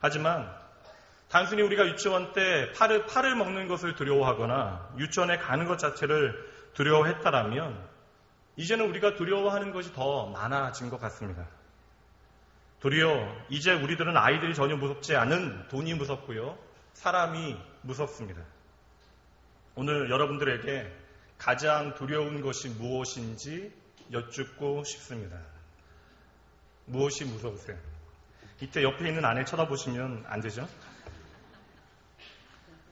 하지만 단순히 우리가 유치원 때 팔을 먹는 것을 두려워하거나 유치원에 가는 것 자체를 두려워했다라면 이제는 우리가 두려워하는 것이 더 많아진 것 같습니다. 도리어 이제 우리들은 아이들이 전혀 무섭지 않은 돈이 무섭고요. 사람이 무섭습니다. 오늘 여러분들에게 가장 두려운 것이 무엇인지 여쭙고 싶습니다. 무엇이 무서우세요? 이때 옆에 있는 아내 쳐다보시면 안 되죠?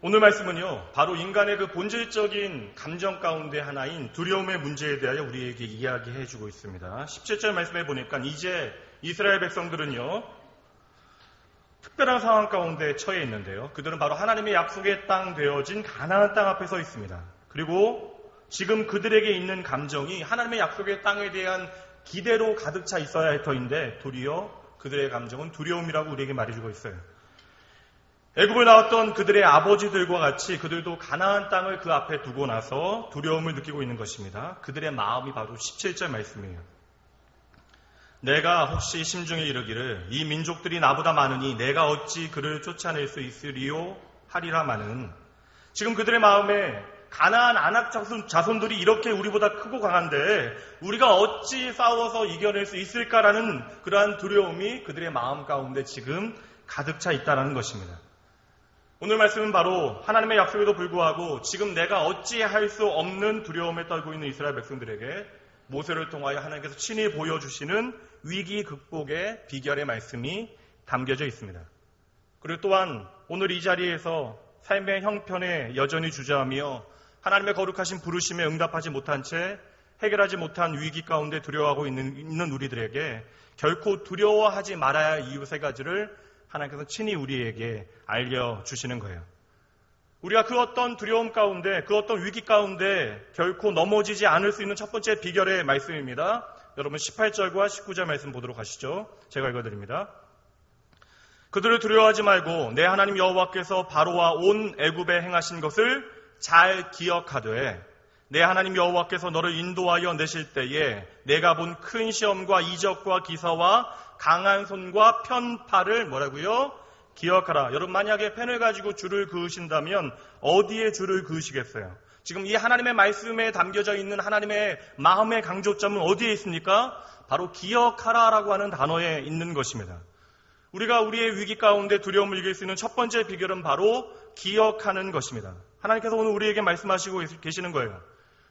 오늘 말씀은요, 바로 인간의 그 본질적인 감정 가운데 하나인 두려움의 문제에 대하여 우리에게 이야기해 주고 있습니다. 17절 말씀에 보니까 이제 이스라엘 백성들은요, 특별한 상황 가운데 처해 있는데요. 그들은 바로 하나님의 약속의 땅 되어진 가나안 땅 앞에 서 있습니다. 그리고 지금 그들에게 있는 감정이 하나님의 약속의 땅에 대한 기대로 가득 차 있어야 할 터인데 도리어 그들의 감정은 두려움이라고 우리에게 말해주고 있어요. 애굽을 나왔던 그들의 아버지들과 같이 그들도 가나안 땅을 그 앞에 두고 나서 두려움을 느끼고 있는 것입니다. 그들의 마음이 바로 17절 말씀이에요. 내가 혹시 심중에 이르기를 이 민족들이 나보다 많으니 내가 어찌 그를 쫓아낼 수 있으리요 하리라마는, 지금 그들의 마음에 가나안 아낙 자손들이 이렇게 우리보다 크고 강한데 우리가 어찌 싸워서 이겨낼 수 있을까라는 그러한 두려움이 그들의 마음 가운데 지금 가득 차 있다는 것입니다. 오늘 말씀은 바로 하나님의 약속에도 불구하고 지금 내가 어찌 할 수 없는 두려움에 떨고 있는 이스라엘 백성들에게 모세를 통하여 하나님께서 친히 보여주시는 위기 극복의 비결의 말씀이 담겨져 있습니다. 그리고 또한 오늘 이 자리에서 삶의 형편에 여전히 주저하며 하나님의 거룩하신 부르심에 응답하지 못한 채 해결하지 못한 위기 가운데 두려워하고 있는 우리들에게 결코 두려워하지 말아야 할 이유 세 가지를 하나님께서 친히 우리에게 알려주시는 거예요. 우리가 그 어떤 두려움 가운데, 그 어떤 위기 가운데 결코 넘어지지 않을 수 있는 첫 번째 비결의 말씀입니다. 여러분 18절과 19절 말씀 보도록 하시죠. 제가 읽어드립니다. 그들을 두려워하지 말고 내 하나님 여호와께서 바로와 온 애굽에 행하신 것을 잘 기억하되 내 하나님 여호와께서 너를 인도하여 내실 때에 내가 본 큰 시험과 이적과 기사와 강한 손과 편팔을 뭐라고요? 기억하라. 여러분 만약에 펜을 가지고 줄을 그으신다면 어디에 줄을 그으시겠어요? 지금 이 하나님의 말씀에 담겨져 있는 하나님의 마음의 강조점은 어디에 있습니까? 바로 기억하라라고 하는 단어에 있는 것입니다. 우리가 우리의 위기 가운데 두려움을 이길 수 있는 첫 번째 비결은 바로 기억하는 것입니다. 하나님께서 오늘 우리에게 말씀하시고 계시는 거예요.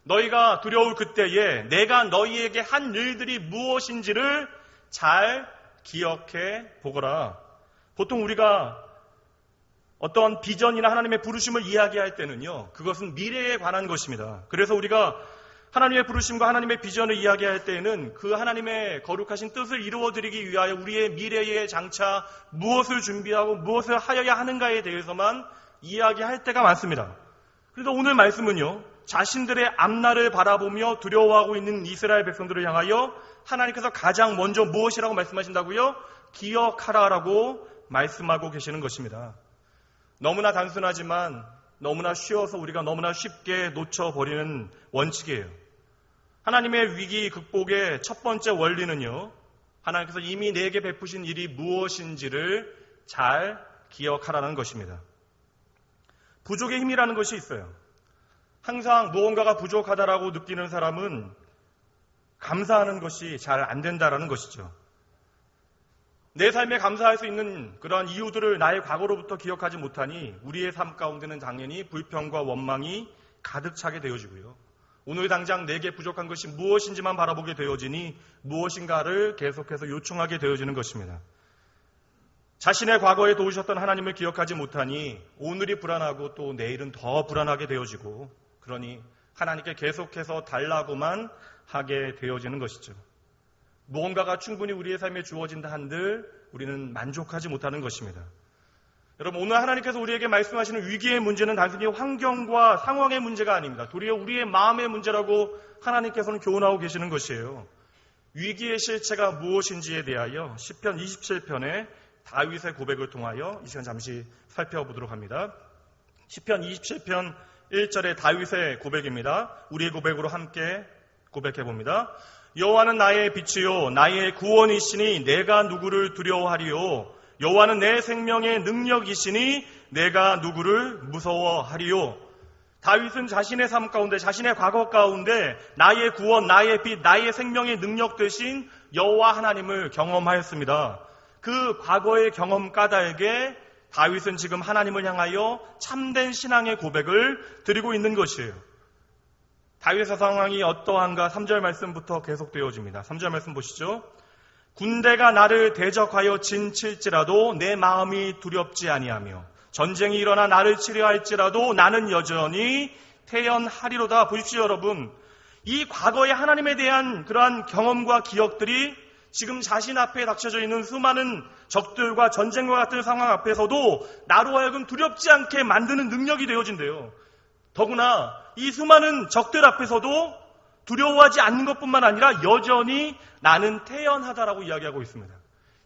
너희가 두려울 그때에 내가 너희에게 한 일들이 무엇인지를 잘 기억해 보거라. 보통 우리가 어떤 비전이나 하나님의 부르심을 이야기할 때는요, 그것은 미래에 관한 것입니다. 그래서 우리가 하나님의 부르심과 하나님의 비전을 이야기할 때에는 그 하나님의 거룩하신 뜻을 이루어드리기 위하여 우리의 미래에 장차 무엇을 준비하고 무엇을 하여야 하는가에 대해서만 이야기할 때가 많습니다. 그런데 오늘 말씀은요, 자신들의 앞날을 바라보며 두려워하고 있는 이스라엘 백성들을 향하여 하나님께서 가장 먼저 무엇이라고 말씀하신다고요? 기억하라라고 말씀하고 계시는 것입니다. 너무나 단순하지만 너무나 쉬워서 우리가 너무나 쉽게 놓쳐버리는 원칙이에요. 하나님의 위기 극복의 첫 번째 원리는요, 하나님께서 이미 내게 베푸신 일이 무엇인지를 잘 기억하라는 것입니다. 부족의 힘이라는 것이 있어요. 항상 무언가가 부족하다라고 느끼는 사람은 감사하는 것이 잘 안 된다라는 것이죠. 내 삶에 감사할 수 있는 그러한 이유들을 나의 과거로부터 기억하지 못하니 우리의 삶 가운데는 당연히 불평과 원망이 가득 차게 되어지고요. 오늘 당장 내게 부족한 것이 무엇인지만 바라보게 되어지니 무엇인가를 계속해서 요청하게 되어지는 것입니다. 자신의 과거에 도우셨던 하나님을 기억하지 못하니 오늘이 불안하고 또 내일은 더 불안하게 되어지고, 그러니 하나님께 계속해서 달라고만 하게 되어지는 것이죠. 무언가가 충분히 우리의 삶에 주어진다 한들 우리는 만족하지 못하는 것입니다. 여러분, 오늘 하나님께서 우리에게 말씀하시는 위기의 문제는 단순히 환경과 상황의 문제가 아닙니다. 도리어 우리의 마음의 문제라고 하나님께서는 교훈하고 계시는 것이에요. 위기의 실체가 무엇인지에 대하여 시편 27편에 다윗의 고백을 통하여 이 시간 잠시 살펴보도록 합니다. 시편 27편 1절의 다윗의 고백입니다. 우리의 고백으로 함께 고백해봅니다. 여호와는 나의 빛이요 나의 구원이시니 내가 누구를 두려워하리요. 여호와는 내 생명의 능력이시니 내가 누구를 무서워하리요. 다윗은 자신의 삶 가운데, 자신의 과거 가운데 나의 구원, 나의 빛, 나의 생명의 능력 되신 여호와 하나님을 경험하였습니다. 그 과거의 경험 까닭에 다윗은 지금 하나님을 향하여 참된 신앙의 고백을 드리고 있는 것이에요. 다윗의 상황이 어떠한가 3절 말씀부터 계속되어집니다. 3절 말씀 보시죠. 군대가 나를 대적하여 진칠지라도 내 마음이 두렵지 아니하며 전쟁이 일어나 나를 치려 할지라도 나는 여전히 태연하리로다. 보십시오, 여러분. 이 과거의 하나님에 대한 그러한 경험과 기억들이 지금 자신 앞에 닥쳐져 있는 수많은 적들과 전쟁과 같은 상황 앞에서도 나로 하여금 두렵지 않게 만드는 능력이 되어진대요. 더구나 이 수많은 적들 앞에서도 두려워하지 않는 것뿐만 아니라 여전히 나는 태연하다라고 이야기하고 있습니다.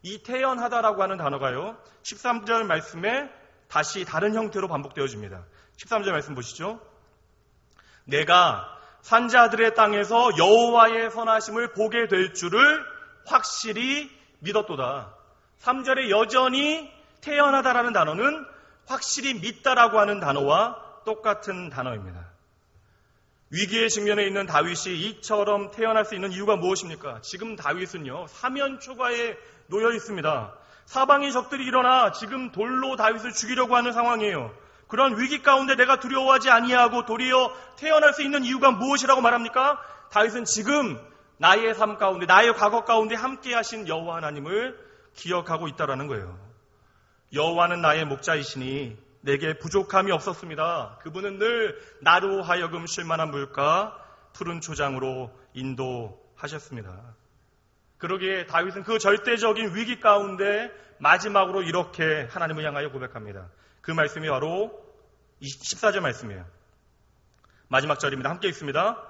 이 태연하다라고 하는 단어가요, 13절 말씀에 다시 다른 형태로 반복되어집니다. 13절 말씀 보시죠. 내가 산자들의 땅에서 여호와의 선하심을 보게 될 줄을 확실히 믿었도다. 3절에 여전히 태연하다라는 단어는 확실히 믿다라고 하는 단어와 똑같은 단어입니다. 위기의 직면에 있는 다윗이 이처럼 태어날 수 있는 이유가 무엇입니까? 지금 다윗은요, 사면초가에 놓여 있습니다. 사방의 적들이 일어나 지금 돌로 다윗을 죽이려고 하는 상황이에요. 그런 위기 가운데 내가 두려워하지 아니하고 도리어 태어날 수 있는 이유가 무엇이라고 말합니까? 다윗은 지금 나의 삶 가운데, 나의 과거 가운데 함께 하신 여호와 하나님을 기억하고 있다라는 거예요. 여호와는 나의 목자이시니 내게 부족함이 없었습니다. 그분은 늘 나로 하여금 쉴만한 물가 푸른 초장으로 인도하셨습니다. 그러기에 다윗은 그 절대적인 위기 가운데 마지막으로 이렇게 하나님을 향하여 고백합니다. 그 말씀이 바로 14절 말씀이에요. 마지막 절입니다. 함께 읽습니다.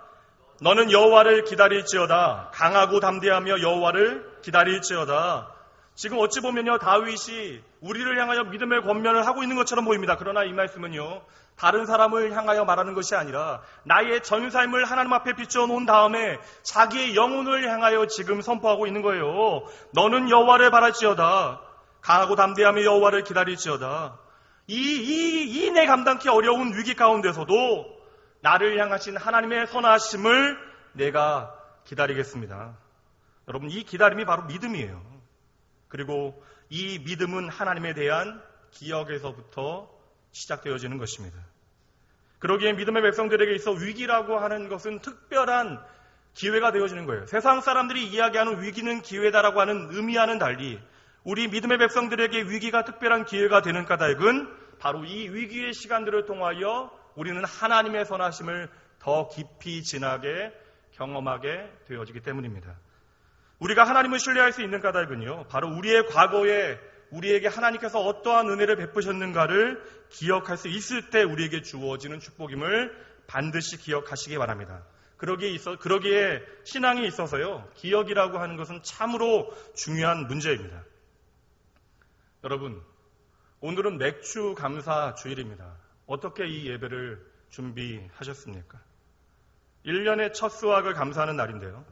너는 여호와를 기다릴지어다. 강하고 담대하며 여호와를 기다릴지어다. 지금 어찌 보면요, 다윗이 우리를 향하여 믿음의 권면을 하고 있는 것처럼 보입니다. 그러나 이 말씀은요, 다른 사람을 향하여 말하는 것이 아니라 나의 전 삶을 하나님 앞에 비춰놓은 다음에 자기의 영혼을 향하여 지금 선포하고 있는 거예요. 너는 여호와를 바랄지어다. 강하고 담대하며 여호와를 기다릴지어다. 이 내 감당기 어려운 위기 가운데서도 나를 향하신 하나님의 선하심을 내가 기다리겠습니다. 여러분, 이 기다림이 바로 믿음이에요. 그리고 이 믿음은 하나님에 대한 기억에서부터 시작되어지는 것입니다. 그러기에 믿음의 백성들에게 있어 위기라고 하는 것은 특별한 기회가 되어지는 거예요. 세상 사람들이 이야기하는 위기는 기회다라고 하는 의미와는 달리 우리 믿음의 백성들에게 위기가 특별한 기회가 되는 까닭은 바로 이 위기의 시간들을 통하여 우리는 하나님의 선하심을 더 깊이 진하게 경험하게 되어지기 때문입니다. 우리가 하나님을 신뢰할 수 있는 까닭은요, 바로 우리의 과거에 우리에게 하나님께서 어떠한 은혜를 베푸셨는가를 기억할 수 있을 때 우리에게 주어지는 축복임을 반드시 기억하시기 바랍니다. 그러기에 신앙에 있어서요, 기억이라고 하는 것은 참으로 중요한 문제입니다. 여러분, 오늘은 맥주 감사 주일입니다. 어떻게 이 예배를 준비하셨습니까? 1년의 첫 수확을 감사하는 날인데요.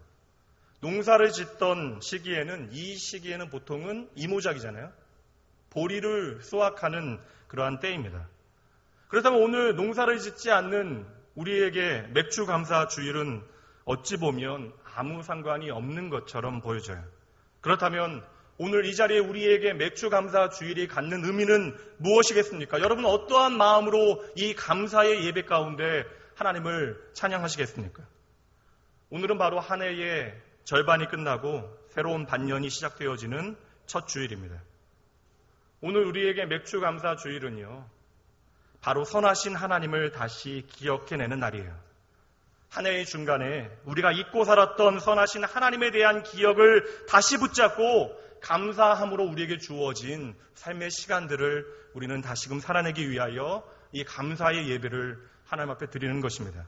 농사를 짓던 시기에는, 이 시기에는 보통은 이모작이잖아요. 보리를 수확하는 그러한 때입니다. 그렇다면 오늘 농사를 짓지 않는 우리에게 맥주 감사 주일은 어찌 보면 아무 상관이 없는 것처럼 보여져요. 그렇다면 오늘 이 자리에 우리에게 맥주 감사 주일이 갖는 의미는 무엇이겠습니까? 여러분, 어떠한 마음으로 이 감사의 예배 가운데 하나님을 찬양하시겠습니까? 오늘은 바로 한 해의 절반이 끝나고 새로운 반년이 시작되어지는 첫 주일입니다. 오늘 우리에게 맥주 감사 주일은요, 바로 선하신 하나님을 다시 기억해내는 날이에요. 한 해의 중간에 우리가 잊고 살았던 선하신 하나님에 대한 기억을 다시 붙잡고 감사함으로 우리에게 주어진 삶의 시간들을 우리는 다시금 살아내기 위하여 이 감사의 예배를 하나님 앞에 드리는 것입니다.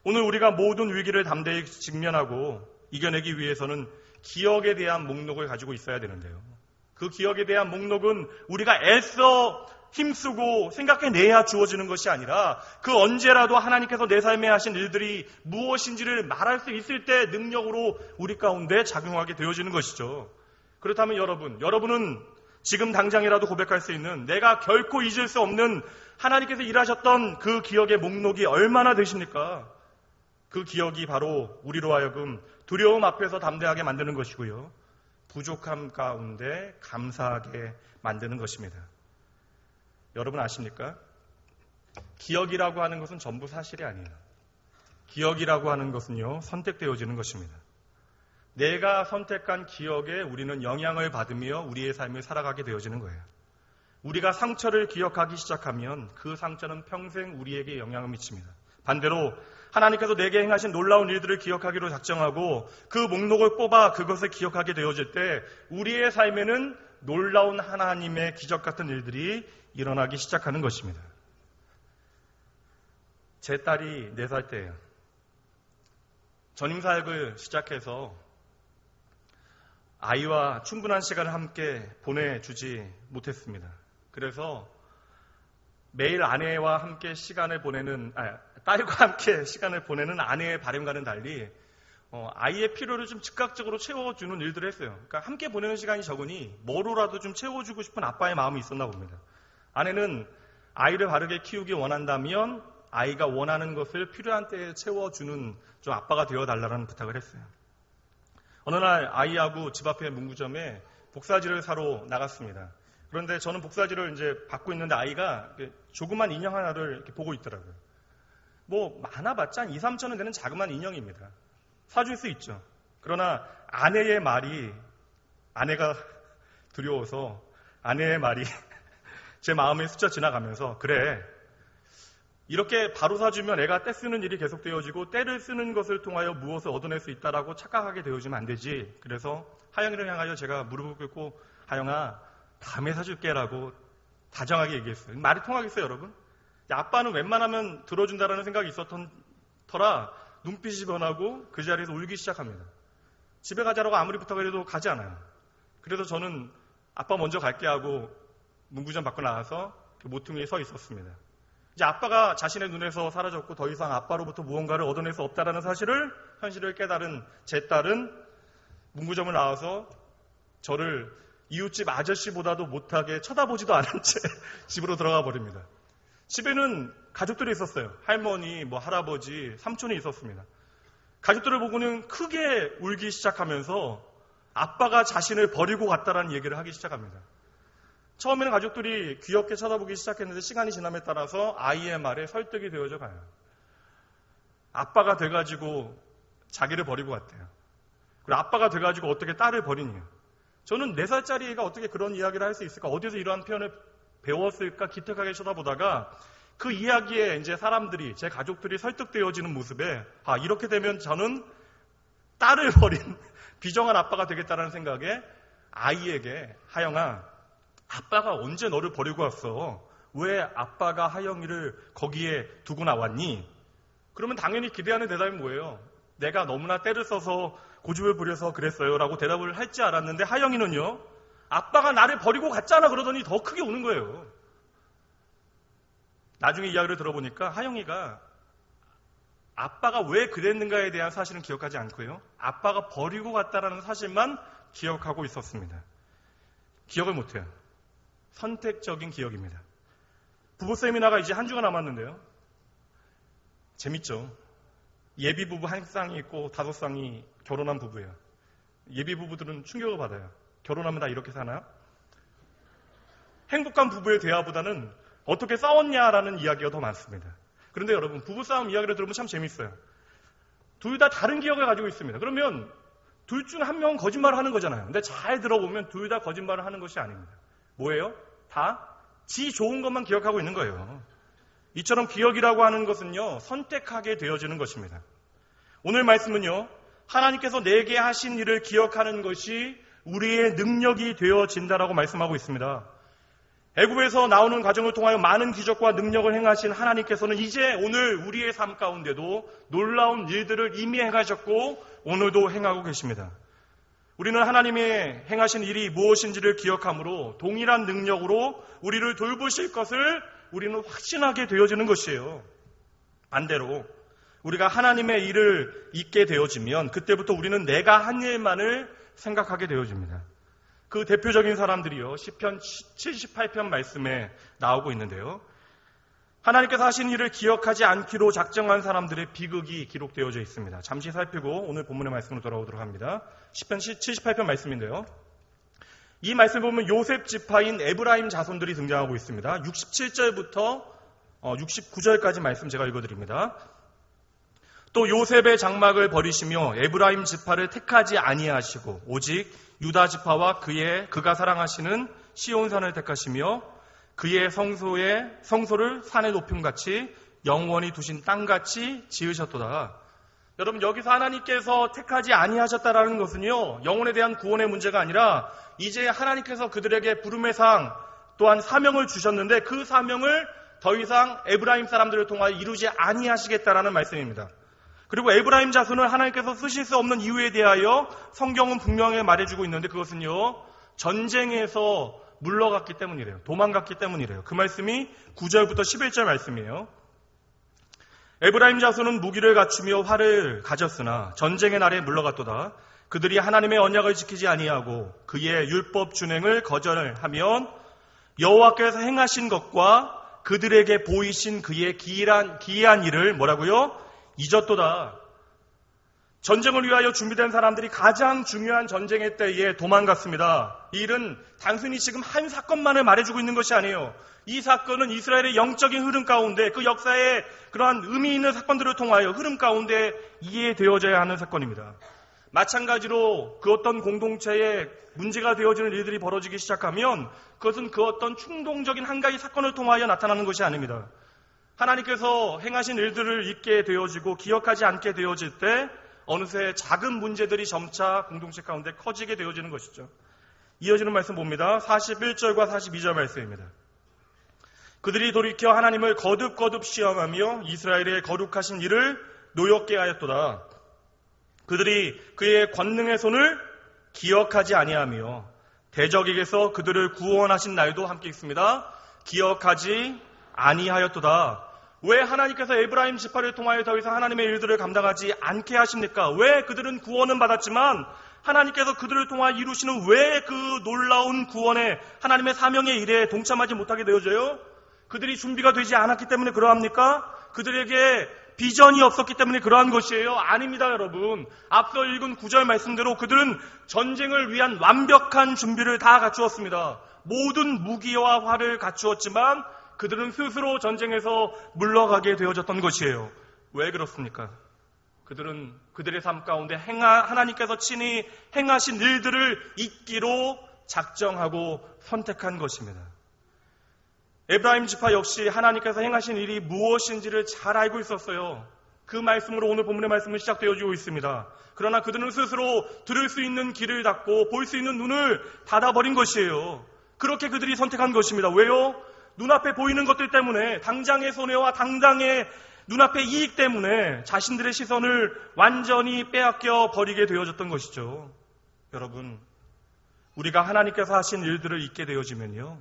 오늘 우리가 모든 위기를 담대히 직면하고 이겨내기 위해서는 기억에 대한 목록을 가지고 있어야 되는데요. 그 기억에 대한 목록은 우리가 애써 힘쓰고 생각해내야 주어지는 것이 아니라 그 언제라도 하나님께서 내 삶에 하신 일들이 무엇인지를 말할 수 있을 때 능력으로 우리 가운데 작용하게 되어지는 것이죠. 그렇다면 여러분은 지금 당장이라도 고백할 수 있는 내가 결코 잊을 수 없는 하나님께서 일하셨던 그 기억의 목록이 얼마나 되십니까? 그 기억이 바로 우리로 하여금 두려움 앞에서 담대하게 만드는 것이고요. 부족함 가운데 감사하게 만드는 것입니다. 여러분 아십니까? 기억이라고 하는 것은 전부 사실이 아니에요. 기억이라고 하는 것은요, 선택되어지는 것입니다. 내가 선택한 기억에 우리는 영향을 받으며 우리의 삶을 살아가게 되어지는 거예요. 우리가 상처를 기억하기 시작하면 그 상처는 평생 우리에게 영향을 미칩니다. 반대로 하나님께서 내게 행하신 놀라운 일들을 기억하기로 작정하고 그 목록을 뽑아 그것을 기억하게 되어질 때 우리의 삶에는 놀라운 하나님의 기적 같은 일들이 일어나기 시작하는 것입니다. 제 딸이 4살 때예요. 전임사역을 시작해서 아이와 충분한 시간을 함께 보내주지 못했습니다. 그래서 매일 아내와 함께 시간을 보내는, 딸과 함께 시간을 보내는 아내의 바람과는 달리 아이의 필요를 좀 즉각적으로 채워주는 일들을 했어요. 그러니까 함께 보내는 시간이 적으니 뭐로라도 좀 채워주고 싶은 아빠의 마음이 있었나 봅니다. 아내는 아이를 바르게 키우기 원한다면 아이가 원하는 것을 필요한 때에 채워주는 좀 아빠가 되어달라는 부탁을 했어요. 어느 날 아이하고 집 앞에 문구점에 복사지를 사러 나갔습니다. 그런데 저는 복사지를 이제 받고 있는데 아이가 조그만 인형 하나를 이렇게 보고 있더라고요. 뭐 많아봤자 한 2, 3천 원 되는 자그마한 인형입니다. 사줄 수 있죠. 그러나 아내의 말이, 아내가 두려워서 아내의 말이 제 마음에 스쳐 지나가면서, 그래, 이렇게 바로 사주면 애가 때 쓰는 일이 계속되어지고 때를 쓰는 것을 통하여 무엇을 얻어낼 수 있다라고 착각하게 되어지면 안 되지. 그래서 하영이를 향하여 제가 무릎을 꿇고 하영아 다음에 사줄게라고 다정하게 얘기했어요. 말이 통하겠어요, 여러분? 아빠는 웬만하면 들어준다라는 생각이 있었던 터라 눈빛이 변하고 그 자리에서 울기 시작합니다. 집에 가자라고 아무리 부탁을 해도 가지 않아요. 그래서 저는 아빠 먼저 갈게 하고 문구점 밖으로 나가서 그 모퉁이에 서 있었습니다. 이제 아빠가 자신의 눈에서 사라졌고 더 이상 아빠로부터 무언가를 얻어낼 수 없다는 사실을, 현실을 깨달은 제 딸은 문구점을 나와서 저를 이웃집 아저씨보다도 못하게 쳐다보지도 않은 채 집으로 들어가 버립니다. 집에는 가족들이 있었어요. 할머니, 할아버지, 삼촌이 있었습니다. 가족들을 보고는 크게 울기 시작하면서 아빠가 자신을 버리고 갔다라는 얘기를 하기 시작합니다. 처음에는 가족들이 귀엽게 쳐다보기 시작했는데 시간이 지남에 따라서 아이의 말에 설득이 되어져 가요. 아빠가 돼가지고 자기를 버리고 갔대요. 그리고 아빠가 돼가지고 어떻게 딸을 버리니. 저는 4살짜리 애가 어떻게 그런 이야기를 할 수 있을까? 어디서 이러한 표현을 배웠을까? 기특하게 쳐다보다가 그 이야기에 이제 사람들이, 제 가족들이 설득되어지는 모습에 이렇게 되면 저는 딸을 버린 비정한 아빠가 되겠다는 생각에 아이에게 하영아, 아빠가 언제 너를 버리고 왔어? 왜 아빠가 하영이를 거기에 두고 나왔니? 그러면 당연히 기대하는 대답이 뭐예요? 내가 너무나 때를 써서 고집을 부려서 그랬어요 라고 대답을 할지 알았는데 하영이는요, 아빠가 나를 버리고 갔잖아 그러더니 더 크게 우는 거예요. 나중에 이야기를 들어보니까 하영이가 아빠가 왜 그랬는가에 대한 사실은 기억하지 않고요, 아빠가 버리고 갔다라는 사실만 기억하고 있었습니다. 기억을 못해요. 선택적인 기억입니다. 부부 세미나가 이제 한 주가 남았는데요. 재밌죠? 예비 부부 한 쌍이 있고 5쌍이 결혼한 부부예요. 예비 부부들은 충격을 받아요. 결혼하면 다 이렇게 사나요? 행복한 부부의 대화보다는 어떻게 싸웠냐라는 이야기가 더 많습니다. 그런데 여러분, 부부싸움 이야기를 들으면 참 재밌어요. 둘 다 다른 기억을 가지고 있습니다. 그러면 둘 중 한 명은 거짓말을 하는 거잖아요. 근데 잘 들어보면 둘 다 거짓말을 하는 것이 아닙니다. 뭐예요? 다 지 좋은 것만 기억하고 있는 거예요. 이처럼 기억이라고 하는 것은요, 선택하게 되어지는 것입니다. 오늘 말씀은요, 하나님께서 내게 하신 일을 기억하는 것이 우리의 능력이 되어진다라고 말씀하고 있습니다. 애굽에서 나오는 과정을 통하여 많은 기적과 능력을 행하신 하나님께서는 이제 오늘 우리의 삶 가운데도 놀라운 일들을 이미 행하셨고 오늘도 행하고 계십니다. 우리는 하나님이 행하신 일이 무엇인지를 기억함으로 동일한 능력으로 우리를 돌보실 것을 우리는 확신하게 되어지는 것이에요. 반대로 우리가 하나님의 일을 잊게 되어지면 그때부터 우리는 내가 한 일만을 생각하게 되어집니다. 그 대표적인 사람들이요, 시편 78편 말씀에 나오고 있는데요. 하나님께서 하신 일을 기억하지 않기로 작정한 사람들의 비극이 기록되어져 있습니다. 잠시 살피고 오늘 본문의 말씀으로 돌아오도록 합니다. 시편 78편 말씀인데요. 이 말씀을 보면 요셉 지파인 에브라임 자손들이 등장하고 있습니다. 67절부터 69절까지 말씀 제가 읽어드립니다. 또 요셉의 장막을 버리시며 에브라임 지파를 택하지 아니하시고 오직 유다 지파와 그가 사랑하시는 시온산을 택하시며 그의 성소를 산의 높임같이 영원히 두신 땅같이 지으셨도다. 여러분, 여기서 하나님께서 택하지 아니하셨다라는 것은요, 영혼에 대한 구원의 문제가 아니라 이제 하나님께서 그들에게 부름의 상 또한 사명을 주셨는데 그 사명을 더 이상 에브라임 사람들을 통하여 이루지 아니하시겠다라는 말씀입니다. 그리고 에브라임 자손을 하나님께서 쓰실 수 없는 이유에 대하여 성경은 분명히 말해주고 있는데 그것은요, 전쟁에서 물러갔기 때문이래요. 도망갔기 때문이래요. 그 말씀이 9절부터 11절 말씀이에요. 에브라임 자손은 무기를 갖추며 활을 가졌으나 전쟁의 날에 물러갔도다. 그들이 하나님의 언약을 지키지 아니하고 그의 율법 준행을 거절하면 여호와께서 행하신 것과 그들에게 보이신 그의 기이한 일을 뭐라고요? 잊었도다. 전쟁을 위하여 준비된 사람들이 가장 중요한 전쟁의 때에 도망갔습니다. 이 일은 단순히 지금 한 사건만을 말해주고 있는 것이 아니에요. 이 사건은 이스라엘의 영적인 흐름 가운데 그 역사에 그러한 의미 있는 사건들을 통하여 흐름 가운데 이해되어져야 하는 사건입니다. 마찬가지로 그 어떤 공동체에 문제가 되어지는 일들이 벌어지기 시작하면 그것은 그 어떤 충동적인 한 가지 사건을 통하여 나타나는 것이 아닙니다. 하나님께서 행하신 일들을 잊게 되어지고 기억하지 않게 되어질 때 어느새 작은 문제들이 점차 공동체 가운데 커지게 되어지는 것이죠. 이어지는 말씀 봅니다. 41절과 42절 말씀입니다. 그들이 돌이켜 하나님을 거듭 시험하며 이스라엘의 거룩하신 일을 노엽게 하였도다. 그들이 그의 권능의 손을 기억하지 아니하며 대적에게서 그들을 구원하신 날도 함께 있습니다. 기억하지 아니하였도다. 왜 하나님께서 에브라임 지파를 통하여 더 이상 하나님의 일들을 감당하지 않게 하십니까? 왜 그들은 구원은 받았지만 하나님께서 그들을 통하여 이루시는 왜 그 놀라운 구원에 하나님의 사명의 일에 동참하지 못하게 되어져요? 그들이 준비가 되지 않았기 때문에 그러합니까? 그들에게 비전이 없었기 때문에 그러한 것이에요? 아닙니다, 여러분. 앞서 읽은 9절 말씀대로 그들은 전쟁을 위한 완벽한 준비를 다 갖추었습니다. 모든 무기와 활을 갖추었지만 그들은 스스로 전쟁에서 물러가게 되어졌던 것이에요. 왜 그렇습니까? 그들은 그들의 삶 가운데 하나님께서 친히 행하신 일들을 잊기로 작정하고 선택한 것입니다. 에브라임 지파 역시 하나님께서 행하신 일이 무엇인지를 잘 알고 있었어요. 그 말씀으로 오늘 본문의 말씀은 시작되어지고 있습니다. 그러나 그들은 스스로 들을 수 있는 귀를 닫고 볼 수 있는 눈을 닫아버린 것이에요. 그렇게 그들이 선택한 것입니다. 왜요? 눈앞에 보이는 것들 때문에, 당장의 손해와 당장의 눈앞의 이익 때문에 자신들의 시선을 완전히 빼앗겨 버리게 되어졌던 것이죠. 여러분, 우리가 하나님께서 하신 일들을 잊게 되어지면요,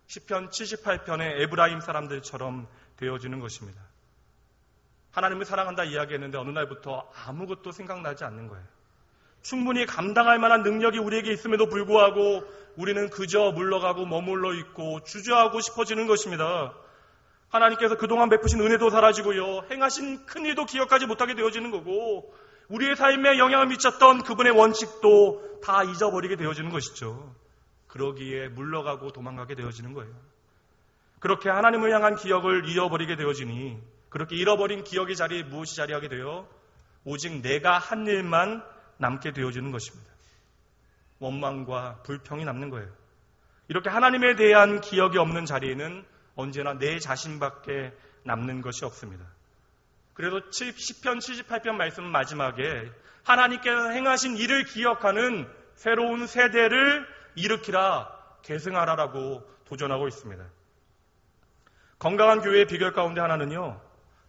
시편 78편의 에브라임 사람들처럼 되어지는 것입니다. 하나님을 사랑한다 이야기했는데 어느 날부터 아무것도 생각나지 않는 거예요. 충분히 감당할 만한 능력이 우리에게 있음에도 불구하고 우리는 그저 물러가고 머물러 있고 주저하고 싶어지는 것입니다. 하나님께서 그동안 베푸신 은혜도 사라지고요, 행하신 큰 일도 기억하지 못하게 되어지는 거고 우리의 삶에 영향을 미쳤던 그분의 원칙도 다 잊어버리게 되어지는 것이죠. 그러기에 물러가고 도망가게 되어지는 거예요. 그렇게 하나님을 향한 기억을 잃어버리게 되어지니 그렇게 잃어버린 기억의 자리에 무엇이 자리하게 되어 오직 내가 한 일만 남게 되어지는 것입니다. 원망과 불평이 남는 거예요. 이렇게 하나님에 대한 기억이 없는 자리에는 언제나 내 자신밖에 남는 것이 없습니다. 그래서 시편 78편 말씀 마지막에 하나님께서 행하신 일을 기억하는 새로운 세대를 일으키라, 계승하라라고 도전하고 있습니다. 건강한 교회의 비결 가운데 하나는요,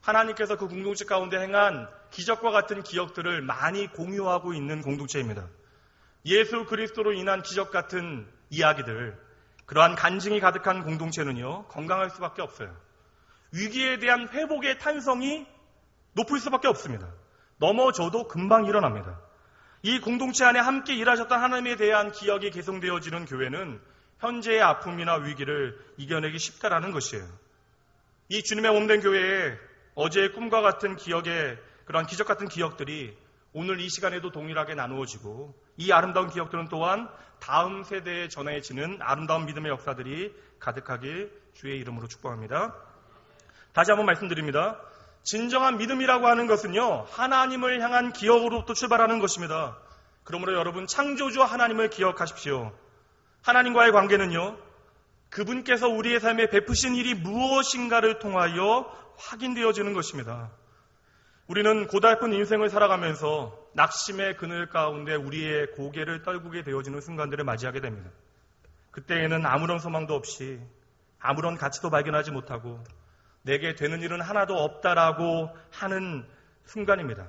하나님께서 그 공동체 가운데 행한 기적과 같은 기억들을 많이 공유하고 있는 공동체입니다. 예수 그리스도로 인한 기적 같은 이야기들, 그러한 간증이 가득한 공동체는요, 건강할 수밖에 없어요. 위기에 대한 회복의 탄성이 높을 수밖에 없습니다. 넘어져도 금방 일어납니다. 이 공동체 안에 함께 일하셨던 하나님에 대한 기억이 계승되어지는 교회는 현재의 아픔이나 위기를 이겨내기 쉽다라는 것이에요. 이 주님의 몸된 교회에 어제의 꿈과 같은 기억의 그러한 기적 같은 기억들이 오늘 이 시간에도 동일하게 나누어지고, 이 아름다운 기억들은 또한 다음 세대에 전해지는 아름다운 믿음의 역사들이 가득하길 주의 이름으로 축복합니다. 다시 한번 말씀드립니다. 진정한 믿음이라고 하는 것은요, 하나님을 향한 기억으로부터 출발하는 것입니다. 그러므로 여러분, 창조주 하나님을 기억하십시오. 하나님과의 관계는요, 그분께서 우리의 삶에 베푸신 일이 무엇인가를 통하여 확인되어지는 것입니다. 우리는 고달픈 인생을 살아가면서 낙심의 그늘 가운데 우리의 고개를 떨구게 되어지는 순간들을 맞이하게 됩니다. 그때에는 아무런 소망도 없이, 아무런 가치도 발견하지 못하고 내게 되는 일은 하나도 없다라고 하는 순간입니다.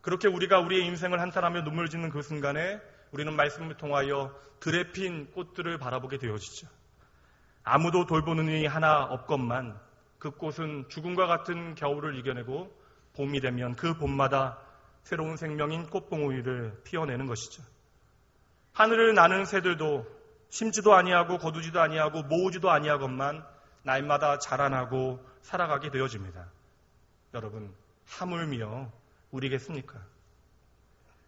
그렇게 우리가 우리의 인생을 한탄하며 눈물 짓는 그 순간에 우리는 말씀을 통하여 들에 핀 꽃들을 바라보게 되어지죠. 아무도 돌보는 이이 하나 없건만 그 꽃은 죽음과 같은 겨울을 이겨내고 봄이 되면 그 봄마다 새로운 생명인 꽃봉오리를 피워내는 것이죠. 하늘을 나는 새들도 심지도 아니하고 거두지도 아니하고 모으지도 아니하건만 날마다 자라나고 살아가게 되어집니다. 여러분, 하물며 우리겠습니까?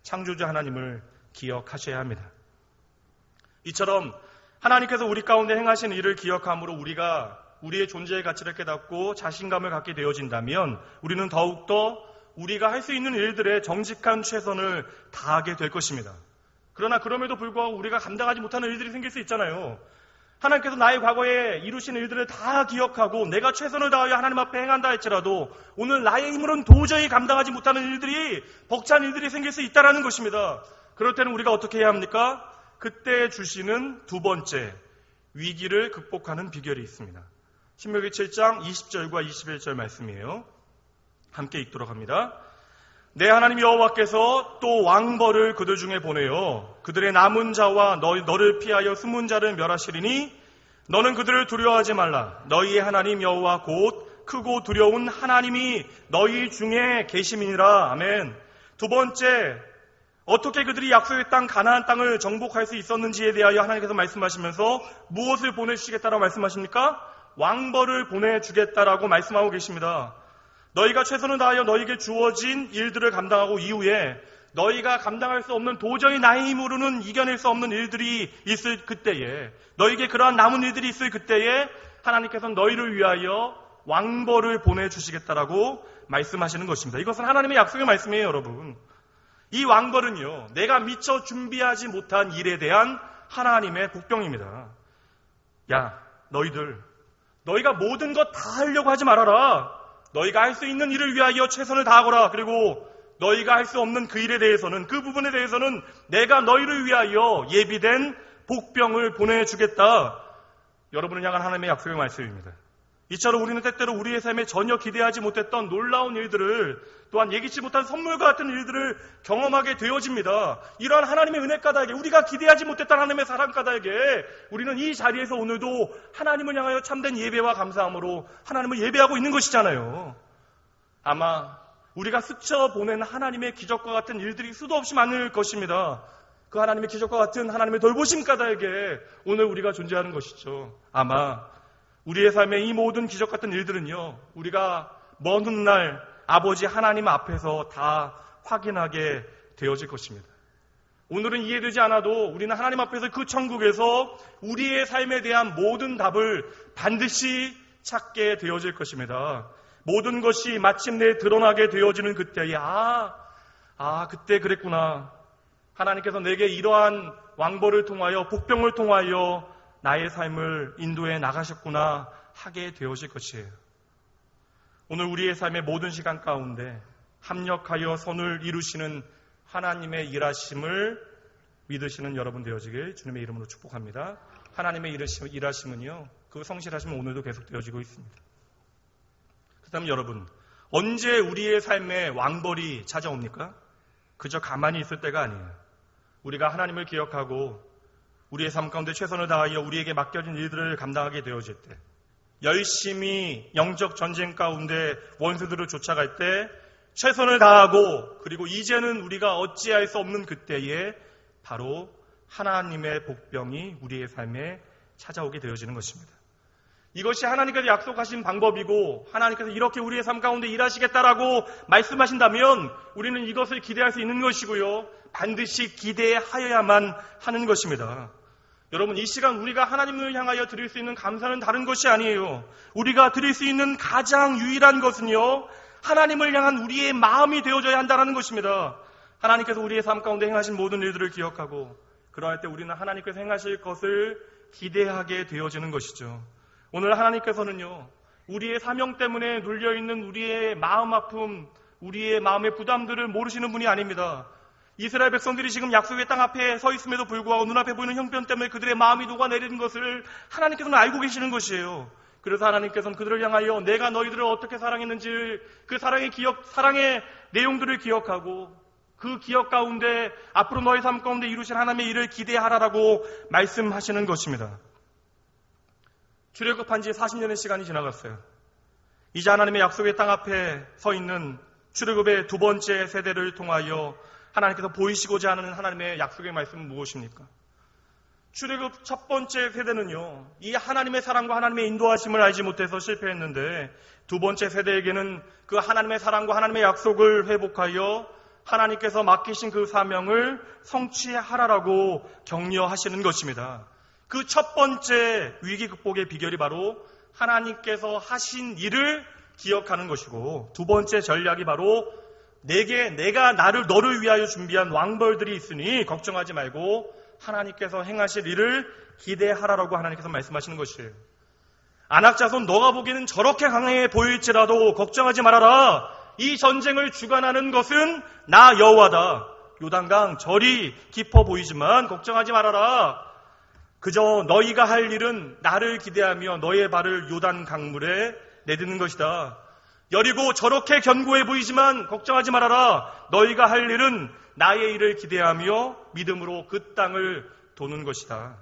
창조주 하나님을 기억하셔야 합니다. 이처럼 하나님께서 우리 가운데 행하신 일을 기억함으로 우리가 우리의 존재의 가치를 깨닫고 자신감을 갖게 되어진다면 우리는 더욱더 우리가 할 수 있는 일들에 정직한 최선을 다하게 될 것입니다. 그러나 그럼에도 불구하고 우리가 감당하지 못하는 일들이 생길 수 있잖아요. 하나님께서 나의 과거에 이루신 일들을 다 기억하고 내가 최선을 다하여 하나님 앞에 행한다 할지라도 오늘 나의 힘으로는 도저히 감당하지 못하는 일들이, 벅찬 일들이 생길 수 있다는 것입니다. 그럴 때는 우리가 어떻게 해야 합니까? 그때 주시는 두 번째 위기를 극복하는 비결이 있습니다. 신명기 7장 20절과 21절 말씀이에요. 함께 읽도록 합니다. 내 하나님 여호와께서 또 왕벌을 그들 중에 보내어 그들의 남은 자와 너를 피하여 숨은 자를 멸하시리니 너는 그들을 두려워하지 말라. 너희의 하나님 여호와 곧 크고 두려운 하나님이 너희 중에 계심이니라. 아멘. 두 번째, 어떻게 그들이 약속의 땅 가나안 땅을 정복할 수 있었는지에 대하여 하나님께서 말씀하시면서 무엇을 보내주시겠다라고 말씀하십니까? 왕벌을 보내주겠다라고 말씀하고 계십니다. 너희가 최선을 다하여 너희에게 주어진 일들을 감당하고 이후에 너희가 감당할 수 없는, 도저히 나의 힘으로는 이겨낼 수 없는 일들이 있을 그때에, 너희에게 그러한 남은 일들이 있을 그때에 하나님께서는 너희를 위하여 왕벌을 보내주시겠다라고 말씀하시는 것입니다. 이것은 하나님의 약속의 말씀이에요, 여러분. 이 왕벌은요, 내가 미처 준비하지 못한 일에 대한 하나님의 복병입니다. 야, 너희가 모든 것 다 하려고 하지 말아라. 너희가 할 수 있는 일을 위하여 최선을 다하거라. 그리고 너희가 할 수 없는 그 일에 대해서는, 그 부분에 대해서는 내가 너희를 위하여 예비된 복병을 보내주겠다. 여러분을 향한 하나님의 약속의 말씀입니다. 이처럼 우리는 때때로 우리의 삶에 전혀 기대하지 못했던 놀라운 일들을, 또한 예기치 못한 선물과 같은 일들을 경험하게 되어집니다. 이러한 하나님의 은혜 까닭에, 우리가 기대하지 못했던 하나님의 사랑 까닭에 우리는 이 자리에서 오늘도 하나님을 향하여 참된 예배와 감사함으로 하나님을 예배하고 있는 것이잖아요. 아마 우리가 스쳐보낸 하나님의 기적과 같은 일들이 수도 없이 많을 것입니다. 그 하나님의 기적과 같은 하나님의 돌보심 까닭에 오늘 우리가 존재하는 것이죠. 아마 우리의 삶의 이 모든 기적 같은 일들은요, 우리가 먼 훗날 아버지 하나님 앞에서 다 확인하게 되어질 것입니다. 오늘은 이해되지 않아도 우리는 하나님 앞에서 그 천국에서 우리의 삶에 대한 모든 답을 반드시 찾게 되어질 것입니다. 모든 것이 마침내 드러나게 되어지는 그때에 그때 그랬구나. 하나님께서 내게 이러한 왕벌을 통하여, 복병을 통하여 나의 삶을 인도해 나가셨구나 하게 되어질 것이에요. 오늘 우리의 삶의 모든 시간 가운데 합력하여 선을 이루시는 하나님의 일하심을 믿으시는 여러분 되어지길 주님의 이름으로 축복합니다. 하나님의 일하심은요, 그 성실하심은 오늘도 계속 되어지고 있습니다. 그다음 여러분, 언제 우리의 삶에 왕벌이 찾아옵니까? 그저 가만히 있을 때가 아니에요. 우리가 하나님을 기억하고 우리의 삶 가운데 최선을 다하여 우리에게 맡겨진 일들을 감당하게 되어질 때, 열심히 영적 전쟁 가운데 원수들을 쫓아갈 때 최선을 다하고 그리고 이제는 우리가 어찌할 수 없는 그때에 바로 하나님의 복병이 우리의 삶에 찾아오게 되어지는 것입니다. 이것이 하나님께서 약속하신 방법이고 하나님께서 이렇게 우리의 삶 가운데 일하시겠다라고 말씀하신다면 우리는 이것을 기대할 수 있는 것이고요. 반드시 기대하여야만 하는 것입니다. 여러분, 이 시간 우리가 하나님을 향하여 드릴 수 있는 감사는 다른 것이 아니에요. 우리가 드릴 수 있는 가장 유일한 것은요, 하나님을 향한 우리의 마음이 되어져야 한다는 것입니다. 하나님께서 우리의 삶 가운데 행하신 모든 일들을 기억하고 그러할 때 우리는 하나님께서 행하실 것을 기대하게 되어지는 것이죠. 오늘 하나님께서는요, 우리의 사명 때문에 눌려있는 우리의 마음 아픔, 우리의 마음의 부담들을 모르시는 분이 아닙니다. 이스라엘 백성들이 지금 약속의 땅 앞에 서 있음에도 불구하고 눈앞에 보이는 형편 때문에 그들의 마음이 녹아내리는 것을 하나님께서는 알고 계시는 것이에요. 그래서 하나님께서는 그들을 향하여 내가 너희들을 어떻게 사랑했는지 그 사랑의 내용들을 기억하고 그 기억 가운데 앞으로 너희 삶 가운데 이루실 하나님의 일을 기대하라라고 말씀하시는 것입니다. 출애굽한 지 40년의 시간이 지나갔어요. 이제 하나님의 약속의 땅 앞에 서 있는 출애굽의 두 번째 세대를 통하여 하나님께서 보이시고자 하는 하나님의 약속의 말씀은 무엇입니까? 출애굽 첫 번째 세대는요, 이 하나님의 사랑과 하나님의 인도하심을 알지 못해서 실패했는데 두 번째 세대에게는 그 하나님의 사랑과 하나님의 약속을 회복하여 하나님께서 맡기신 그 사명을 성취하라라고 격려하시는 것입니다. 그 첫 번째 위기 극복의 비결이 바로 하나님께서 하신 일을 기억하는 것이고, 두 번째 전략이 바로 내가 너를 위하여 준비한 왕벌들이 있으니 걱정하지 말고 하나님께서 행하실 일을 기대하라라고 하나님께서 말씀하시는 것이에요. 안악자손 너가 보기에는 저렇게 강해 보일지라도 걱정하지 말아라. 이 전쟁을 주관하는 것은 나 여호와다. 요단강 절이 깊어 보이지만 걱정하지 말아라. 그저 너희가 할 일은 나를 기대하며 너의 발을 요단 강물에 내딛는 것이다. 여리고 저렇게 견고해 보이지만 걱정하지 말아라. 너희가 할 일은 나의 일을 기대하며 믿음으로 그 땅을 도는 것이다.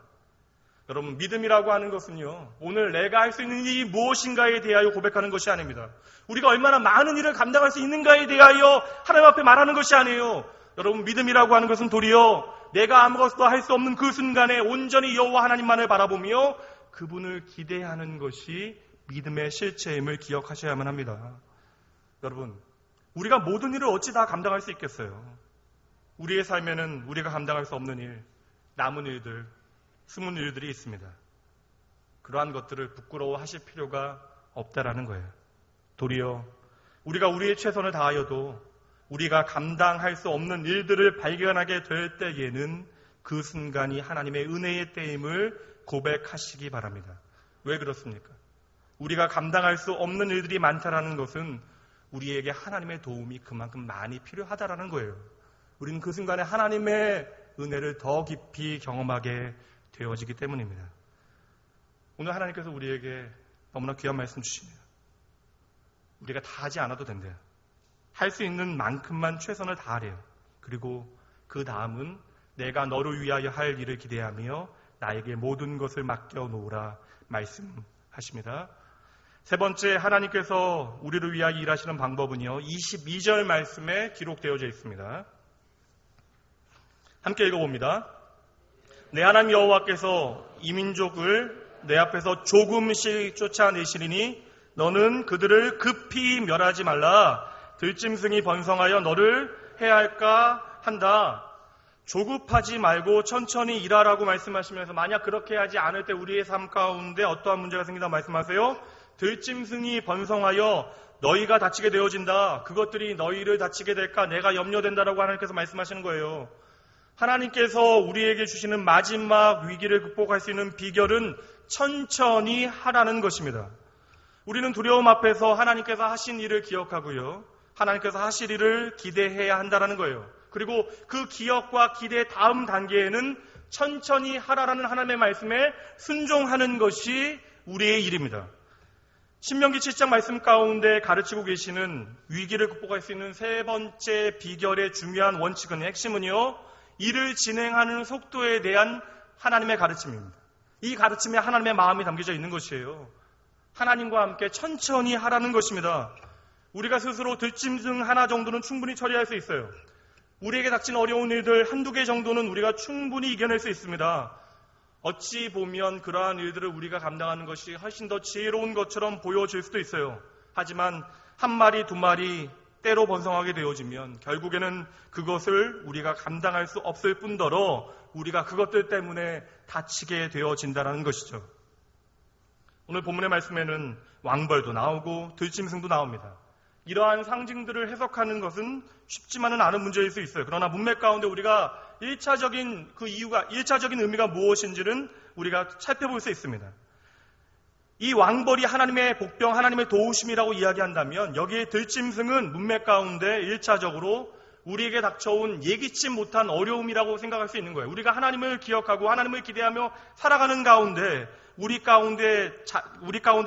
여러분, 믿음이라고 하는 것은요, 오늘 내가 할 수 있는 일이 무엇인가에 대하여 고백하는 것이 아닙니다. 우리가 얼마나 많은 일을 감당할 수 있는가에 대하여 하나님 앞에 말하는 것이 아니에요. 여러분, 믿음이라고 하는 것은 도리어 내가 아무것도 할 수 없는 그 순간에 온전히 여호와 하나님만을 바라보며 그분을 기대하는 것이 믿음의 실체임을 기억하셔야만 합니다. 여러분, 우리가 모든 일을 어찌 다 감당할 수 있겠어요? 우리의 삶에는 우리가 감당할 수 없는 일, 남은 일들, 숨은 일들이 있습니다. 그러한 것들을 부끄러워하실 필요가 없다라는 거예요. 도리어 우리가 우리의 최선을 다하여도 우리가 감당할 수 없는 일들을 발견하게 될 때에는 그 순간이 하나님의 은혜의 때임을 고백하시기 바랍니다. 왜 그렇습니까? 우리가 감당할 수 없는 일들이 많다라는 것은 우리에게 하나님의 도움이 그만큼 많이 필요하다라는 거예요. 우리는 그 순간에 하나님의 은혜를 더 깊이 경험하게 되어지기 때문입니다. 오늘 하나님께서 우리에게 너무나 귀한 말씀 주십니다. 우리가 다 하지 않아도 된대요. 할 수 있는 만큼만 최선을 다하래요. 그리고 그 다음은 내가 너를 위하여 할 일을 기대하며 나에게 모든 것을 맡겨놓으라 말씀하십니다. 세 번째, 하나님께서 우리를 위하여 일하시는 방법은요, 22절 말씀에 기록되어져 있습니다. 함께 읽어봅니다. 내 하나님 여호와께서 이 민족을 내 앞에서 조금씩 쫓아내시리니 너는 그들을 급히 멸하지 말라. 들짐승이 번성하여 너를 해할까 한다. 조급하지 말고 천천히 일하라고 말씀하시면서 만약 그렇게 하지 않을 때 우리의 삶 가운데 어떠한 문제가 생긴다고 말씀하세요? 들짐승이 번성하여 너희가 다치게 되어진다. 그것들이 너희를 다치게 될까 내가 염려된다라고 하나님께서 말씀하시는 거예요. 하나님께서 우리에게 주시는 마지막 위기를 극복할 수 있는 비결은 천천히 하라는 것입니다. 우리는 두려움 앞에서 하나님께서 하신 일을 기억하고요, 하나님께서 하실 일을 기대해야 한다는 거예요. 그리고 그 기억과 기대 다음 단계에는 천천히 하라라는 하나님의 말씀에 순종하는 것이 우리의 일입니다. 신명기 7장 말씀 가운데 가르치고 계시는 위기를 극복할 수 있는 세 번째 비결의 중요한 원칙은, 핵심은요, 일을 진행하는 속도에 대한 하나님의 가르침입니다. 이 가르침에 하나님의 마음이 담겨져 있는 것이에요. 하나님과 함께 천천히 하라는 것입니다. 우리가 스스로 들짐승 하나 정도는 충분히 처리할 수 있어요. 우리에게 닥친 어려운 일들 한두 개 정도는 우리가 충분히 이겨낼 수 있습니다. 어찌 보면 그러한 일들을 우리가 감당하는 것이 훨씬 더 지혜로운 것처럼 보여질 수도 있어요. 하지만 한 마리, 두 마리 때로 번성하게 되어지면 결국에는 그것을 우리가 감당할 수 없을 뿐더러 우리가 그것들 때문에 다치게 되어진다는 것이죠. 오늘 본문의 말씀에는 왕벌도 나오고 들짐승도 나옵니다. 이러한 상징들을 해석하는 것은 쉽지만은 않은 문제일 수 있어요. 그러나 문맥 가운데 우리가 1차적인 의미가 무엇인지는 우리가 살펴볼 수 있습니다. 이 왕벌이 하나님의 복병, 하나님의 도우심이라고 이야기한다면 여기에 들짐승은 문맥 가운데 1차적으로 우리에게 닥쳐온 예기치 못한 어려움이라고 생각할 수 있는 거예요. 우리가 하나님을 기억하고 하나님을 기대하며 살아가는 가운데 우리 가운데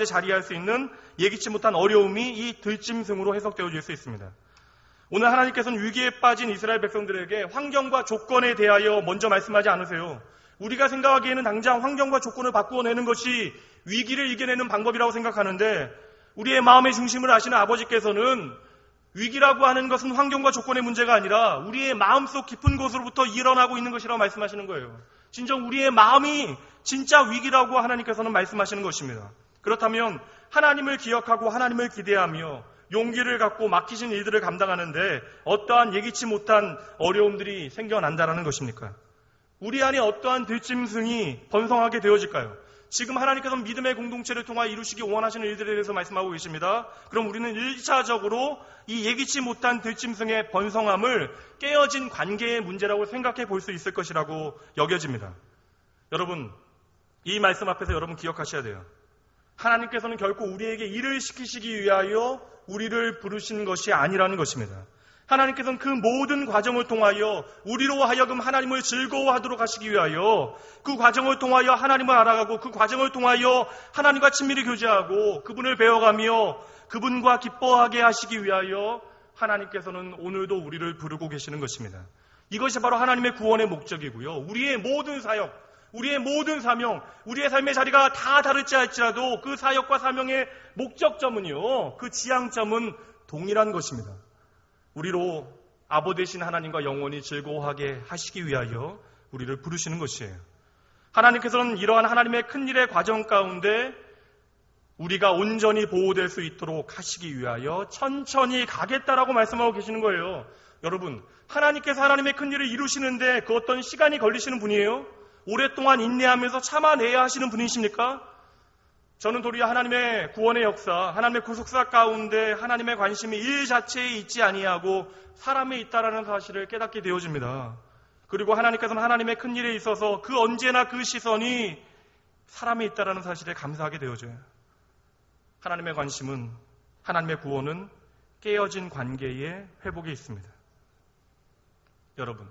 자리할 수 있는 예기치 못한 어려움이 이 들짐승으로 해석되어질 수 있습니다. 오늘 하나님께서는 위기에 빠진 이스라엘 백성들에게 환경과 조건에 대하여 먼저 말씀하지 않으세요. 우리가 생각하기에는 당장 환경과 조건을 바꾸어내는 것이 위기를 이겨내는 방법이라고 생각하는데 우리의 마음의 중심을 아시는 아버지께서는 위기라고 하는 것은 환경과 조건의 문제가 아니라 우리의 마음속 깊은 곳으로부터 일어나고 있는 것이라고 말씀하시는 거예요. 진정 우리의 마음이 진짜 위기라고 하나님께서는 말씀하시는 것입니다. 그렇다면 하나님을 기억하고 하나님을 기대하며 용기를 갖고 맡기신 일들을 감당하는데 어떠한 예기치 못한 어려움들이 생겨난다는 것입니까? 우리 안에 어떠한 들짐승이 번성하게 되어질까요? 지금 하나님께서는 믿음의 공동체를 통하여 이루시기 원하시는 일들에 대해서 말씀하고 계십니다. 그럼 우리는 1차적으로 이 예기치 못한 들짐승의 번성함을 깨어진 관계의 문제라고 생각해 볼 수 있을 것이라고 여겨집니다. 여러분, 이 말씀 앞에서 여러분 기억하셔야 돼요. 하나님께서는 결코 우리에게 일을 시키시기 위하여 우리를 부르신 것이 아니라는 것입니다. 하나님께서는 그 모든 과정을 통하여 우리로 하여금 하나님을 즐거워하도록 하시기 위하여 그 과정을 통하여 하나님을 알아가고 그 과정을 통하여 하나님과 친밀히 교제하고 그분을 배워가며 그분과 기뻐하게 하시기 위하여 하나님께서는 오늘도 우리를 부르고 계시는 것입니다. 이것이 바로 하나님의 구원의 목적이고요. 우리의 모든 사역, 우리의 모든 사명, 우리의 삶의 자리가 다 다를지 할지라도 그 사역과 사명의 목적점은요, 그 지향점은 동일한 것입니다. 우리로 아버 되신 하나님과 영원히 즐거워하게 하시기 위하여 우리를 부르시는 것이에요. 하나님께서는 이러한 하나님의 큰일의 과정 가운데 우리가 온전히 보호될 수 있도록 하시기 위하여 천천히 가겠다라고 말씀하고 계시는 거예요. 여러분, 하나님께서 하나님의 큰일을 이루시는데 그 어떤 시간이 걸리시는 분이에요? 오랫동안 인내하면서 참아내야 하시는 분이십니까? 저는 도리어 하나님의 구원의 역사, 하나님의 구속사 가운데 하나님의 관심이 일 자체에 있지 아니하고 사람에 있다라는 사실을 깨닫게 되어집니다. 그리고 하나님께서는 하나님의 큰일에 있어서 그 언제나 그 시선이 사람에 있다라는 사실에 감사하게 되어져요. 하나님의 관심은, 하나님의 구원은 깨어진 관계의 회복에 있습니다. 여러분,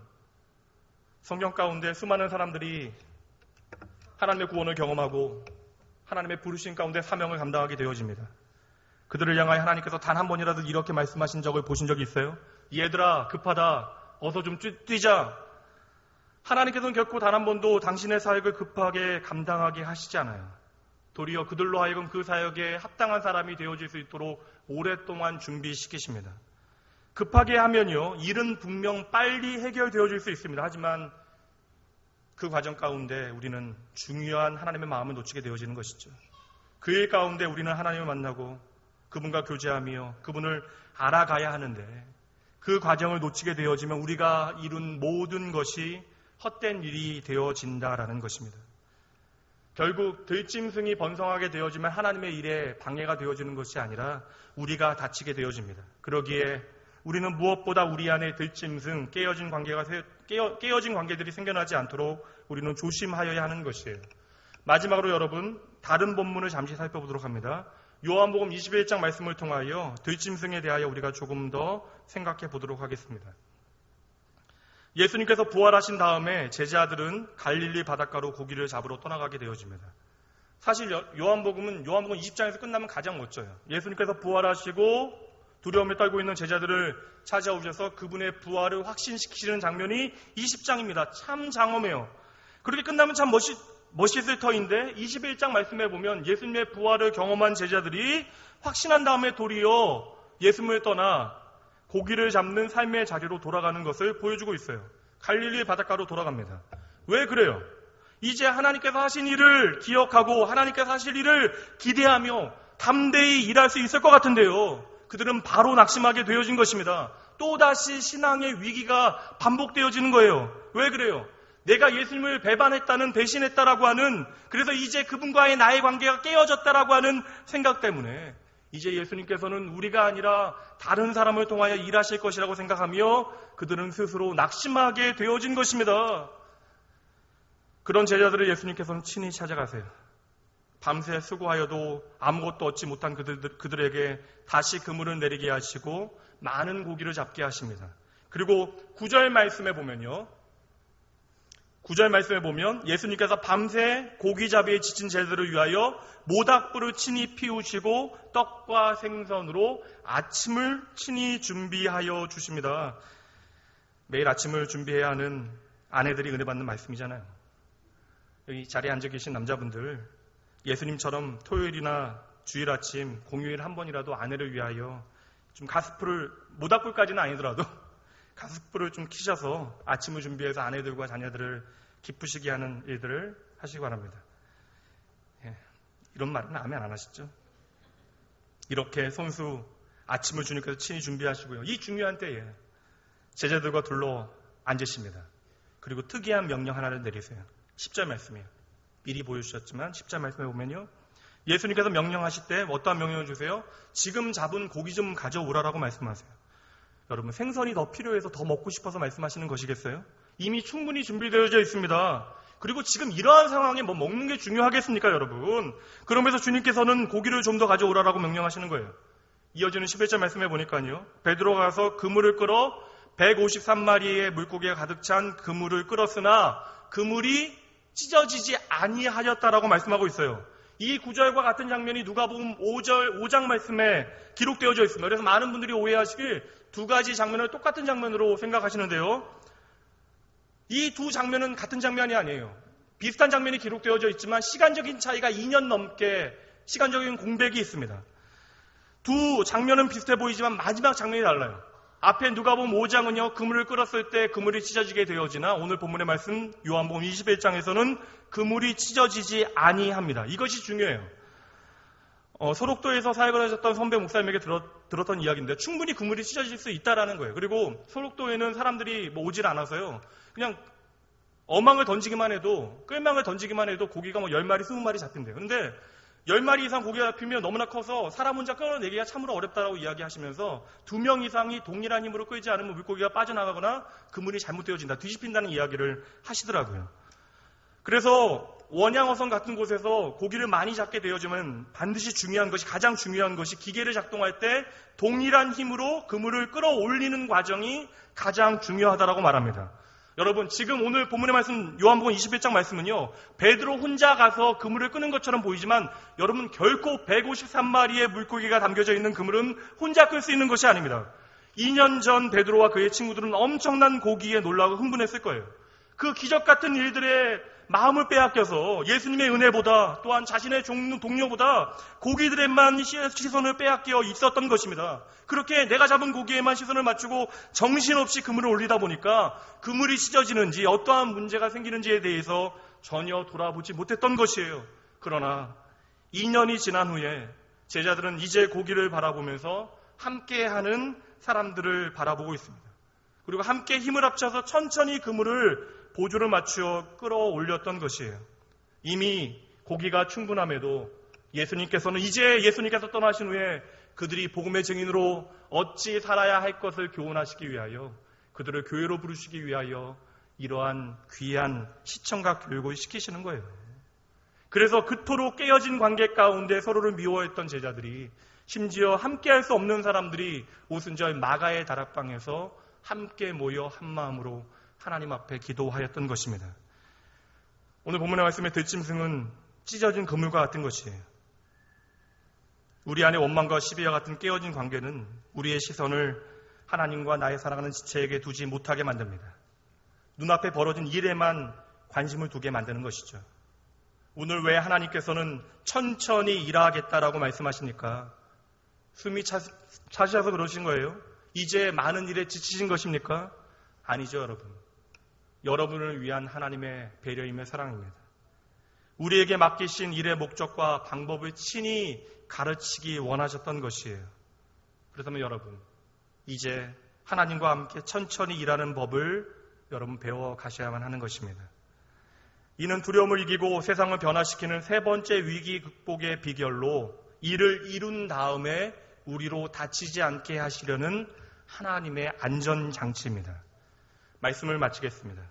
성경 가운데 수많은 사람들이 하나님의 구원을 경험하고 하나님의 부르심 가운데 사명을 감당하게 되어집니다. 그들을 향하여 하나님께서 단 한 번이라도 이렇게 말씀하신 적을 보신 적이 있어요? 얘들아, 급하다. 어서 좀 뛰자. 하나님께서는 결코 단 한 번도 당신의 사역을 급하게 감당하게 하시지 않아요. 도리어 그들로 하여금 그 사역에 합당한 사람이 되어질 수 있도록 오랫동안 준비시키십니다. 급하게 하면요, 일은 분명 빨리 해결되어질 수 있습니다. 하지만 그 과정 가운데 우리는 중요한 하나님의 마음을 놓치게 되어지는 것이죠. 그 일 가운데 우리는 하나님을 만나고 그분과 교제하며 그분을 알아가야 하는데 그 과정을 놓치게 되어지면 우리가 이룬 모든 것이 헛된 일이 되어진다라는 것입니다. 결국 들짐승이 번성하게 되어지면 하나님의 일에 방해가 되어지는 것이 아니라 우리가 다치게 되어집니다. 그러기에 우리는 무엇보다 우리 안에 들짐승, 깨어진 관계들이 생겨나지 않도록 우리는 조심하여야 하는 것이에요. 마지막으로 여러분, 다른 본문을 잠시 살펴보도록 합니다. 요한복음 21장 말씀을 통하여 들짐승에 대하여 우리가 조금 더 생각해 보도록 하겠습니다. 예수님께서 부활하신 다음에 제자들은 갈릴리 바닷가로 고기를 잡으러 떠나가게 되어집니다. 사실 요한복음 20장에서 끝나면 가장 멋져요. 예수님께서 부활하시고 두려움에 떨고 있는 제자들을 찾아오셔서 그분의 부활을 확신시키시는 장면이 20장입니다. 참 장엄해요. 그렇게 끝나면 참 멋있을 터인데 21장 말씀해 보면 예수님의 부활을 경험한 제자들이 확신한 다음에 도리어 예수님을 떠나 고기를 잡는 삶의 자리로 돌아가는 것을 보여주고 있어요. 갈릴리 바닷가로 돌아갑니다. 왜 그래요? 이제 하나님께서 하신 일을 기억하고 하나님께서 하실 일을 기대하며 담대히 일할 수 있을 것 같은데요. 그들은 바로 낙심하게 되어진 것입니다. 또다시 신앙의 위기가 반복되어지는 거예요. 왜 그래요? 내가 예수님을 배반했다는, 배신했다라고 하는, 그래서 이제 그분과의 나의 관계가 깨어졌다라고 하는 생각 때문에 이제 예수님께서는 우리가 아니라 다른 사람을 통하여 일하실 것이라고 생각하며 그들은 스스로 낙심하게 되어진 것입니다. 그런 제자들을 예수님께서는 친히 찾아가세요. 밤새 수고하여도 아무것도 얻지 못한 그들에게 다시 그물을 내리게 하시고 많은 고기를 잡게 하십니다. 그리고 9절 말씀에 보면 예수님께서 밤새 고기잡이에 지친 제자들을 위하여 모닥불을 친히 피우시고 떡과 생선으로 아침을 친히 준비하여 주십니다. 매일 아침을 준비해야 하는 아내들이 은혜 받는 말씀이잖아요. 여기 자리에 앉아 계신 남자분들, 예수님처럼 토요일이나 주일 아침, 공휴일 한 번이라도 아내를 위하여 좀 가스불을, 모닥불까지는 아니더라도 가스불을 좀 켜셔서 아침을 준비해서 아내들과 자녀들을 기쁘시게 하는 일들을 하시기 바랍니다. 이런 말은 아멘 안 하시죠? 이렇게 손수 아침을 주님께서 친히 준비하시고요. 이 중요한 때에 제자들과 둘러 앉으십니다. 그리고 특이한 명령 하나를 내리세요. 10절 말씀이에요. 미리 보여주셨지만 10절 말씀에 보면요, 예수님께서 명령하실 때 어떠한 명령을 주세요? 지금 잡은 고기 좀 가져오라라고 말씀하세요. 여러분, 생선이 더 필요해서 더 먹고 싶어서 말씀하시는 것이겠어요? 이미 충분히 준비되어져 있습니다. 그리고 지금 이러한 상황에 뭐 먹는 게 중요하겠습니까, 여러분? 그러면서 주님께서는 고기를 좀 더 가져오라라고 명령하시는 거예요. 이어지는 11절 말씀해 보니까요, 베드로가 가서 그물을 끌어 153마리의 물고기가 가득 찬 그물을 끌었으나 그물이 찢어지지 아니하였다라고 말씀하고 있어요. 이 구절과 같은 장면이 누가복음 5장 말씀에 기록되어져 있습니다. 그래서 많은 분들이 오해하시길 두 가지 장면을 똑같은 장면으로 생각하시는데요. 이 두 장면은 같은 장면이 아니에요. 비슷한 장면이 기록되어져 있지만 시간적인 차이가 2년 넘게 시간적인 공백이 있습니다. 두 장면은 비슷해 보이지만 마지막 장면이 달라요. 앞에 누가복음 5장은요, 그물을 끌었을 때 그물이 찢어지게 되어지나 오늘 본문의 말씀 요한복음 21장에서는 그물이 찢어지지 아니합니다. 이것이 중요해요. 소록도에서 사역을 하셨던 선배 목사님에게 들었던 이야기인데 충분히 그물이 찢어질 수 있다라는 거예요. 그리고 소록도에는 사람들이 오질 않아서요, 그냥 어망을 던지기만 해도, 끌망을 던지기만 해도 고기가 10마리, 20마리 잡힌대요. 근데 10마리 이상 고기가 잡히면 너무나 커서 사람 혼자 끌어내기가 참으로 어렵다라고 이야기하시면서 2명 이상이 동일한 힘으로 끌지 않으면 물고기가 빠져나가거나 그물이 잘못되어진다, 뒤집힌다는 이야기를 하시더라고요. 그래서 원양어선 같은 곳에서 고기를 많이 잡게 되어지면 반드시 가장 중요한 것이 기계를 작동할 때 동일한 힘으로 그물을 끌어올리는 과정이 가장 중요하다라고 말합니다. 여러분, 지금 오늘 본문의 말씀 요한복음 21장 말씀은요, 베드로 혼자 가서 그물을 끄는 것처럼 보이지만 여러분, 결코 153마리의 물고기가 담겨져 있는 그물은 혼자 끌 수 있는 것이 아닙니다. 2년 전 베드로와 그의 친구들은 엄청난 고기에 놀라고 흥분했을 거예요. 그 기적 같은 일들에 마음을 빼앗겨서 예수님의 은혜보다, 또한 자신의 동료보다 고기들에만 시선을 빼앗겨 있었던 것입니다. 그렇게 내가 잡은 고기에만 시선을 맞추고 정신없이 그물을 올리다 보니까 그물이 찢어지는지 어떠한 문제가 생기는지에 대해서 전혀 돌아보지 못했던 것이에요. 그러나 2년이 지난 후에 제자들은 이제 고기를 바라보면서 함께하는 사람들을 바라보고 있습니다. 그리고 함께 힘을 합쳐서 천천히 그물을 보조를 맞추어 끌어올렸던 것이에요. 이미 고기가 충분함에도 예수님께서 떠나신 후에 그들이 복음의 증인으로 어찌 살아야 할 것을 교훈하시기 위하여, 그들을 교회로 부르시기 위하여 이러한 귀한 시청각 교육을 시키시는 거예요. 그래서 그토록 깨어진 관계 가운데 서로를 미워했던 제자들이, 심지어 함께할 수 없는 사람들이 오순절 마가의 다락방에서 함께 모여 한마음으로 하나님 앞에 기도하였던 것입니다. 오늘 본문의 말씀의 뒷짐승은 찢어진 그물과 같은 것이에요. 우리 안에 원망과 시비와 같은 깨어진 관계는 우리의 시선을 하나님과 나의 사랑하는 지체에게 두지 못하게 만듭니다. 눈앞에 벌어진 일에만 관심을 두게 만드는 것이죠. 오늘 왜 하나님께서는 천천히 일하겠다라고 말씀하십니까? 숨이 차셔서 그러신 거예요? 이제 많은 일에 지치신 것입니까? 아니죠, 여러분. 여러분을 위한 하나님의 배려임의 사랑입니다. 우리에게 맡기신 일의 목적과 방법을 친히 가르치기 원하셨던 것이에요. 그렇다면 여러분, 이제 하나님과 함께 천천히 일하는 법을 여러분 배워 가셔야만 하는 것입니다. 이는 두려움을 이기고 세상을 변화시키는 세 번째 위기 극복의 비결로 일을 이룬 다음에 우리로 다치지 않게 하시려는 하나님의 안전장치입니다. 말씀을 마치겠습니다.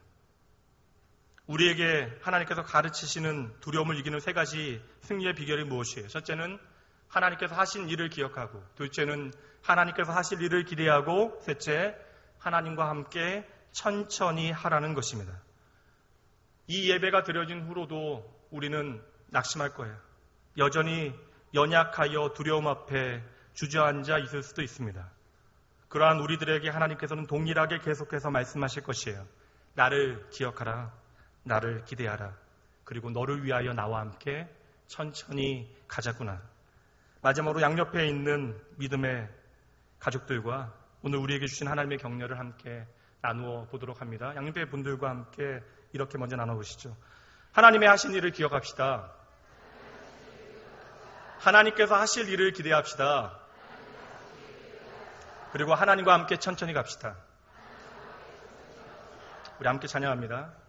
우리에게 하나님께서 가르치시는 두려움을 이기는 세 가지 승리의 비결이 무엇이에요? 첫째는 하나님께서 하신 일을 기억하고, 둘째는 하나님께서 하실 일을 기대하고, 셋째, 하나님과 함께 천천히 하라는 것입니다. 이 예배가 드려진 후로도 우리는 낙심할 거예요. 여전히 연약하여 두려움 앞에 주저앉아 있을 수도 있습니다. 그러한 우리들에게 하나님께서는 동일하게 계속해서 말씀하실 것이에요. 나를 기억하라. 나를 기대하라. 그리고 너를 위하여 나와 함께 천천히 가자꾸나. 마지막으로 양옆에 있는 믿음의 가족들과 오늘 우리에게 주신 하나님의 격려를 함께 나누어 보도록 합니다. 양옆에 분들과 함께 이렇게 먼저 나눠보시죠. 하나님의 하신 일을 기억합시다. 하나님께서 하실 일을 기대합시다. 그리고 하나님과 함께 천천히 갑시다. 우리 함께 찬양합니다.